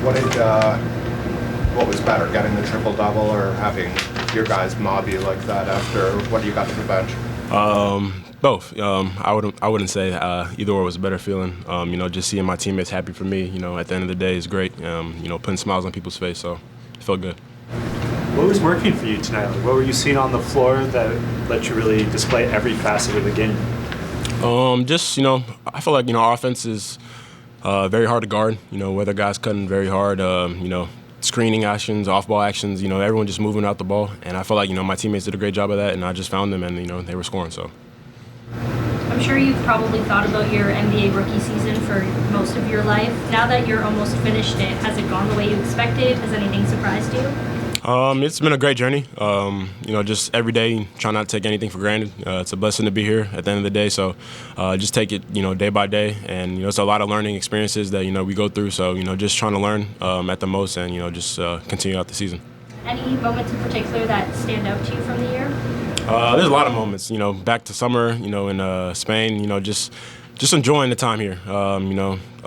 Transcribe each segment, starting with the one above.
What was better, getting the triple-double or having your guys mob you like that after what you got to the bench? Both. I wouldn't say either or was a better feeling. Just seeing my teammates happy for me, at the end of the day is great. Putting smiles on people's face, so it felt good. What was working for you tonight? What were you seeing on the floor that let you really display every facet of the game? I feel like, our offense is very hard to guard. Whether guys cutting very hard, screening actions, off-ball actions, everyone just moving out the ball. And I felt like, my teammates did a great job of that, and I just found them, and, they were scoring, so. I'm sure you've probably thought about your NBA rookie season for most of your life. Now that you're almost finished it, has it gone the way you expected? Has anything surprised you? It's been a great journey. Just every day, try not to take anything for granted. It's a blessing to be here at the end of the day. So just take it, day by day. And, it's a lot of learning experiences that, we go through. So, just trying to learn at the most and, just continue out the season. Any moments in particular that stand out to you from the year? There's a lot of moments, back to summer, in Spain, just enjoying the time here. A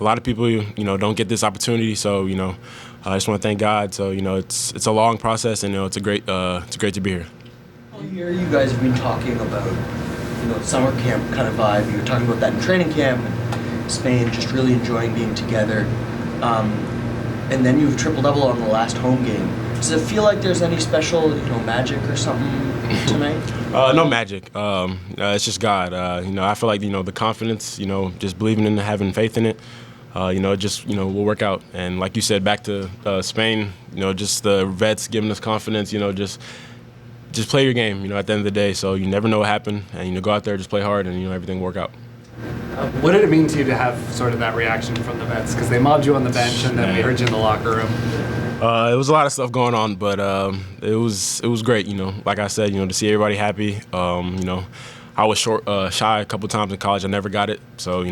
lot of people, don't get this opportunity. So, I just want to thank God. So, it's a long process, and it's great to be here. All year, you guys have been talking about, summer camp kind of vibe. You were talking about that in training camp, in Spain, just really enjoying being together. And then you've triple-double on the last home game. Does it feel like there's any special, magic or something tonight? No magic. It's just God. I feel like, the confidence, just believing in it, having faith in it. We'll work out. And like you said, back to Spain, just the vets giving us confidence, just play your game, at the end of the day. So you never know what happened, and, go out there, just play hard, and, everything will work out. What did it mean to you to have sort of that reaction from the vets? Because they mobbed you on the bench, and then we heard you in the locker room. It was a lot of stuff going on, but it was great, Like I said, to see everybody happy, I was shy a couple times in college. I never got it. So,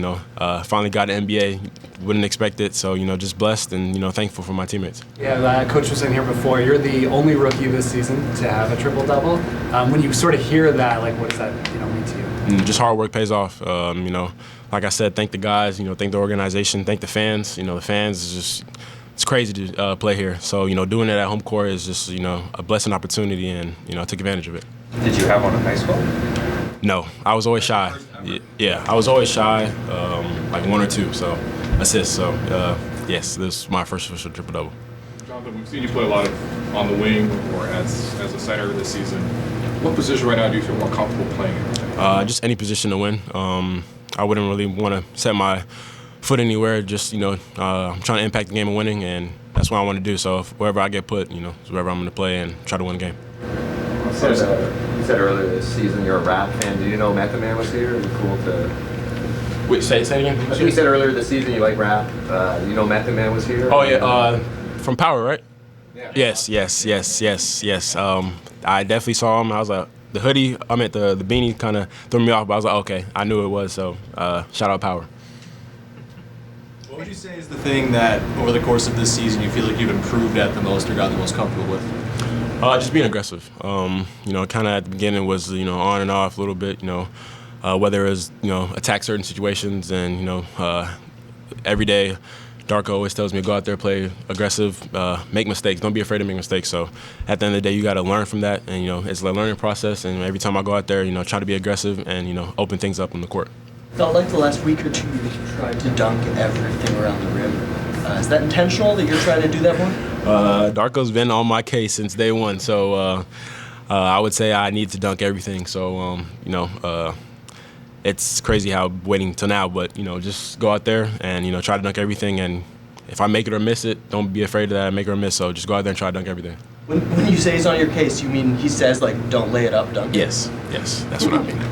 finally got an NBA. Wouldn't expect it. So, just blessed and, thankful for my teammates. Yeah, Coach was in here before. You're the only rookie this season to have a triple-double. When you sort of hear that, what does that, mean to you? Just hard work pays off. Like I said, thank the guys, thank the organization, thank the fans. The fans is just, it's crazy to play here. So, doing it at home court is just, a blessing opportunity, and, I took advantage of it. Did you have one in high school? No, I was always shy. Yeah, I was always shy, like one or two, so assists. So, yes, this is my first official triple-double. Jonathan, we've seen you play a lot of on the wing or as a center this season. What position right now do you feel more comfortable playing in? Just any position to win. I wouldn't really want to set my foot anywhere. Just, I'm trying to impact the game of winning, and that's what I want to do. So wherever I get put, is wherever I'm going to play and try to win the game. You said earlier this season you're a Rap fan. Did you know Method Man was here? It'd be cool to... Wait, say it again? I think you said earlier this season you like rap. You know Method Man was here? Oh, yeah. From Power, right? Yeah. Yes. I definitely saw him. I was like, the hoodie, the beanie kind of threw me off, but I was like, okay, I knew it was, so shout out Power. What would you say is the thing that over the course of this season you feel like you've improved at the most or got the most comfortable with? Just being aggressive. Kind of at the beginning was, on and off a little bit, whether it was, attack certain situations and, every day Darko always tells me to go out there, play aggressive, make mistakes. Don't be afraid to make mistakes. So at the end of the day, you got to learn from that. And, it's a learning process. And every time I go out there, try to be aggressive and, open things up on the court. Felt like the last week or two you tried to dunk everything around the rim. Is that intentional that you're trying to do that more? Darko's been on my case since day one. So I would say I need to dunk everything. So, it's crazy how I'm waiting till now, but, just go out there and, try to dunk everything. And if I make it or miss it, don't be afraid of that I make it or miss. So just go out there and try to dunk everything. When you say he's on your case, you mean he says, don't lay it up, dunk it? Yes, that's what I mean.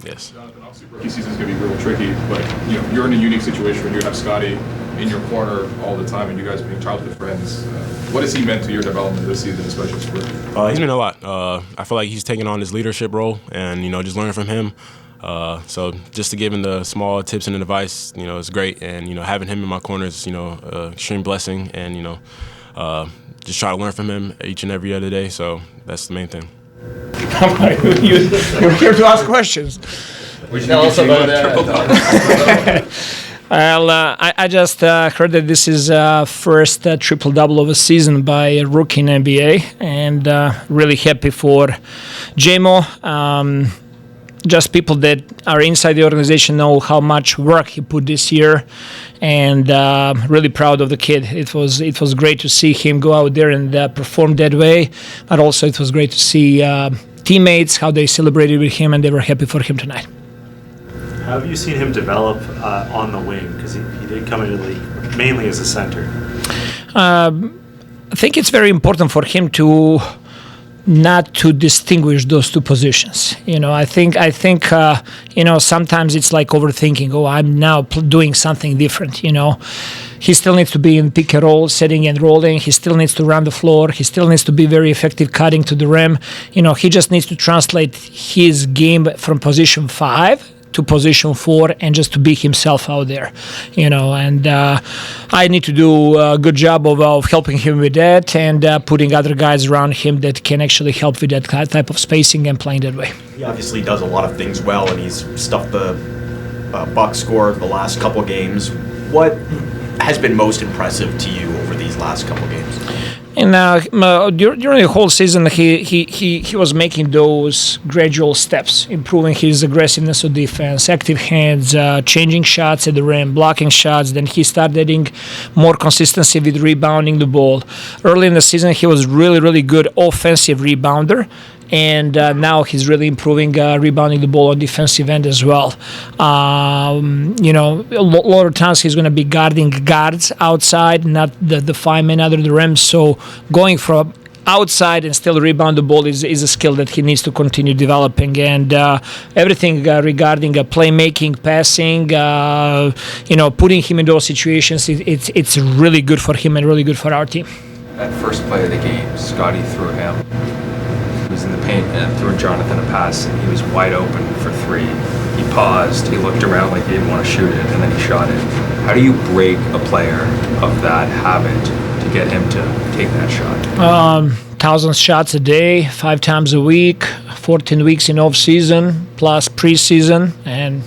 Yes. Jonathan, obviously rookie season's going to be real tricky, but, you're in a unique situation where you have Scotty in your corner all the time and you guys being childhood friends. What has he meant to your development this season, especially spring? He's been a lot. I feel like he's taken on his leadership role and, just learning from him. So just to give him the small tips and advice, is great. And, having him in my corner is, extreme blessing. And, just try to learn from him each and every other day. So that's the main thing. You're here to ask questions. Tell us about that. Well, I just heard that this is first triple-double of a season by a rookie in NBA, and really happy for JMO. Just people that are inside the organization know how much work he put this year, and really proud of the kid. It was great to see him go out there and perform that way, but also it was great to see teammates, how they celebrated with him, and they were happy for him tonight. How have you seen him develop on the wing? Because he did come into the league mainly as a center. I think it's very important for him to not to distinguish those two positions. I think sometimes it's like overthinking. Oh, I'm now doing something different. He still needs to be in pick and roll, setting and rolling. He still needs to run the floor. He still needs to be very effective cutting to the rim. He just needs to translate his game from position 5 to position 4 and just to be himself out there, and I need to do a good job of helping him with that and putting other guys around him that can actually help with that type of spacing and playing that way. He obviously does a lot of things well, and he's stuffed the Bucks score the last couple games. What has been most impressive to you over these last couple games? And during the whole season, he was making those gradual steps, improving his aggressiveness of defense, active hands, changing shots at the rim, blocking shots. Then he started adding more consistency with rebounding the ball. Early in the season, he was really, really good offensive rebounder. And now he's really improving rebounding the ball on defensive end as well. A lot of times he's going to be guarding guards outside, not the 5 men under the rim. So going from outside and still rebound the ball is a skill that he needs to continue developing. And everything regarding playmaking, passing, putting him in those situations, it's really good for him and really good for our team. That first play of the game, Scotty threw him. He was in the paint and threw Jonathan a pass, and he was wide open for 3. He paused, he looked around like he didn't want to shoot it, and then he shot it. How do you break a player of that habit to get him to take that shot? 1,000 shots a day, 5 times a week, 14 weeks in off season, plus preseason, and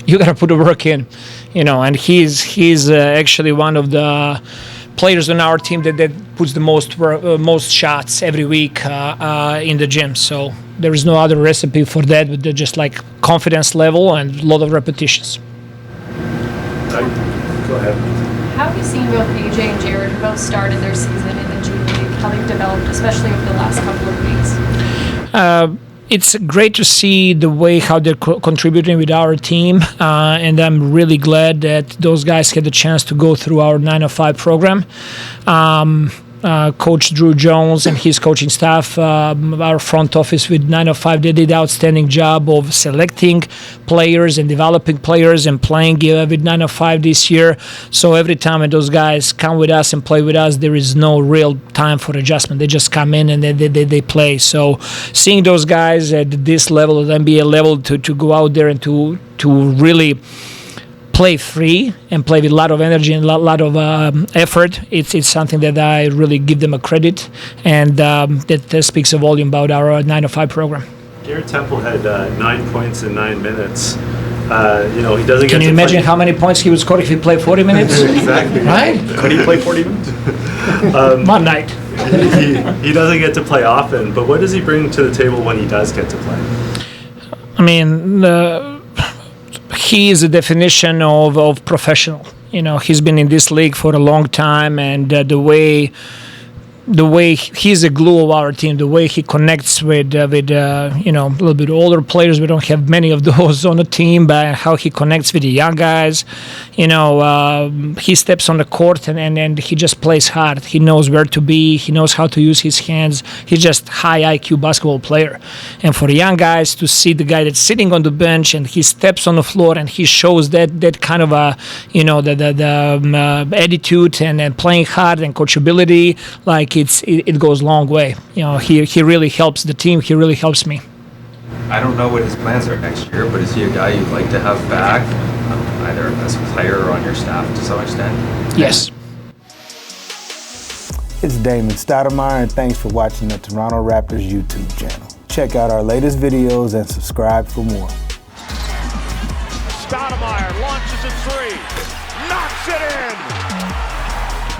you got to put the work in, and he's actually one of the players on our team that puts the most shots every week in the gym. So there is no other recipe for that, but just like confidence level and a lot of repetitions. Go ahead. How have you seen both AJ and Jared, who both started their season in the G League, how they've developed, especially over the last couple of weeks? It's great to see the way how they're contributing with our team, and I'm really glad that those guys had the chance to go through our 905 program. Coach Drew Jones and his coaching staff, our front office with 905, they did an outstanding job of selecting players and developing players and playing with 905 this year. So every time when those guys come with us and play with us, there is no real time for adjustment. They just come in and they play. So seeing those guys at this level, at NBA level, to go out there and to really play free and play with a lot of energy and a lot of effort, it's something that I really give them a credit, and that speaks a volume about our 905 program. Garrett Temple had 9 points in 9 minutes. He doesn't. Can you imagine how many points he would score if he played 40 minutes? Exactly. Right? Could he play 40 minutes? One night. He doesn't get to play often, but what does he bring to the table when he does get to play? I mean, he is a definition of professional. He's been in this league for a long time, and the way he's a glue of our team, the way he connects with a little bit older players. We don't have many of those on the team, but how he connects with the young guys. He steps on the court and he just plays hard. He knows where to be. He knows how to use his hands. He's just high IQ basketball player. And for the young guys to see the guy that's sitting on the bench and he steps on the floor and he shows that kind of attitude and playing hard and coachability, like it goes a long way. He really helps the team. He really helps me. I don't know what his plans are next year, but is he a guy you'd like to have back, either as a player or on your staff to some extent? Yes. It's Damon Stoudemire, and thanks for watching the Toronto Raptors YouTube channel. Check out our latest videos and subscribe for more. Stoudemire launches it three. Knocks it in.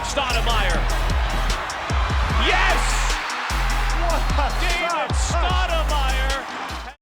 Stoudemire. Yes! What a game!